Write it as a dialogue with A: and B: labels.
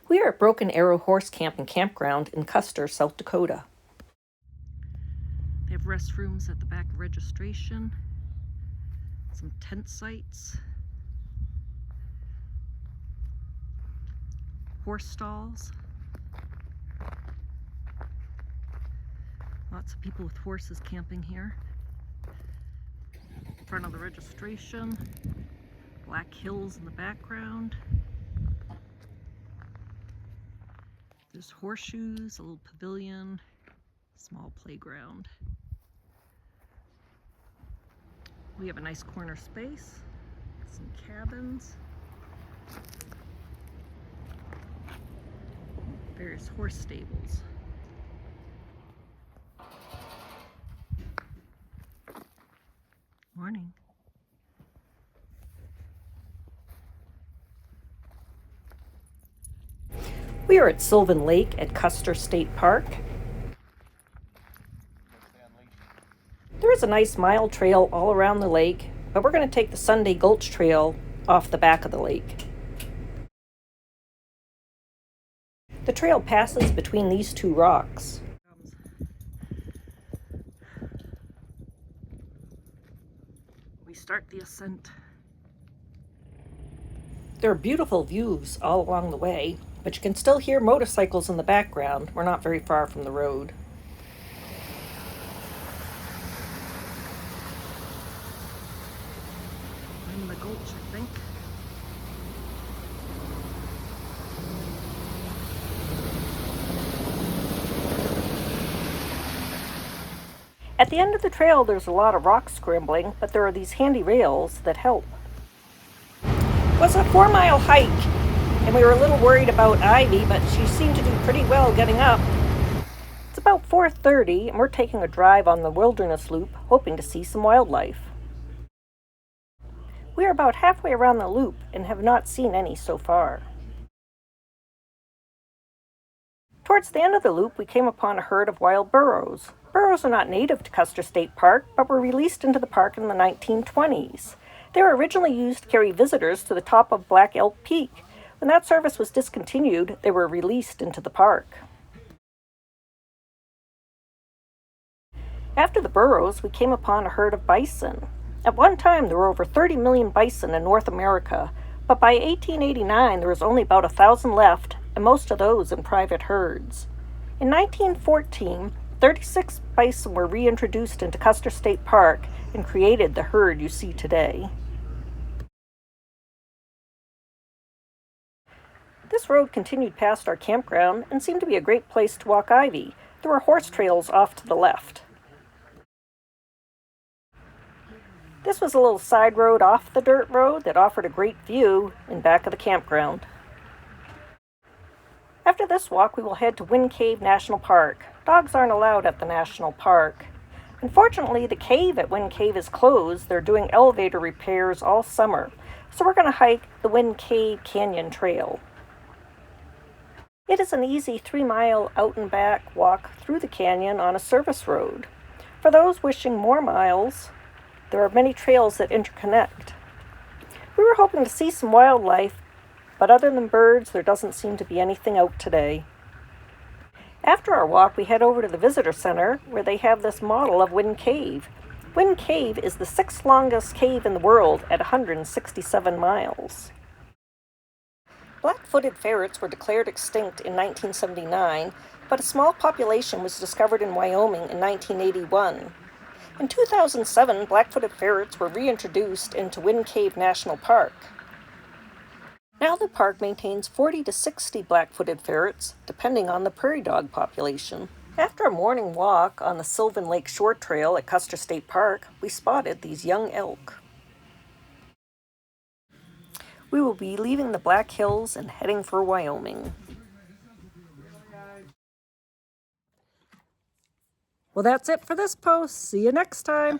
A: We are at Broken Arrow Horse Camp and Campground in Custer, South Dakota. They have restrooms at the back of registration, some tent sites, horse stalls. Lots of people with horses camping here. In front of the registration, black hills in the background. There's horseshoes, a little pavilion, small playground. We have a nice corner space, some cabins, various horse stables. Morning. We are at Sylvan Lake at Custer State Park. There is a nice mile trail all around the lake, but we're going to take the Sunday Gulch Trail off the back of the lake. The trail passes between these two rocks. We start the ascent. There are beautiful views all along the way, but you can still hear motorcycles in the background. We're not very far from the road. In the gulch, I think. At the end of the trail, there's a lot of rock scrambling, but there are these handy rails that help. It was a 4-mile hike, and we were a little worried about Ivy, but she seemed to do pretty well getting up. It's about 4:30, and we're taking a drive on the Wilderness Loop, hoping to see some wildlife. We are about halfway around the loop and have not seen any so far. Towards the end of the loop, we came upon a herd of wild burros. Burros are not native to Custer State Park, but were released into the park in the 1920s. They were originally used to carry visitors to the top of Black Elk Peak. When that service was discontinued, they were released into the park. After the burros, we came upon a herd of bison. At one time, there were over 30 million bison in North America, but by 1889, there was only about 1,000 left, and most of those in private herds. In 1914, 36 bison were reintroduced into Custer State Park and created the herd you see today. This road continued past our campground and seemed to be a great place to walk Ivy. There were horse trails off to the left. This was a little side road off the dirt road that offered a great view in back of the campground. After this walk, we will head to Wind Cave National Park. Dogs aren't allowed at the national park. Unfortunately, the cave at Wind Cave is closed. They're doing elevator repairs all summer, so we're going to hike the Wind Cave Canyon Trail. It is an easy 3-mile out and back walk through the canyon on a service road. For those wishing more miles, there are many trails that interconnect. We were hoping to see some wildlife, but other than birds, there doesn't seem to be anything out today. After our walk, we head over to the visitor center where they have this model of Wind Cave. Wind Cave is the 6th longest cave in the world at 167 miles. Black-footed ferrets were declared extinct in 1979, but a small population was discovered in Wyoming in 1981. In 2007, black-footed ferrets were reintroduced into Wind Cave National Park. Now the park maintains 40 to 60 black-footed ferrets, depending on the prairie dog population. After a morning walk on the Sylvan Lake Shore Trail at Custer State Park, we spotted these young elk. We will be leaving the Black Hills and heading for Wyoming. Well, that's it for this post. See you next time.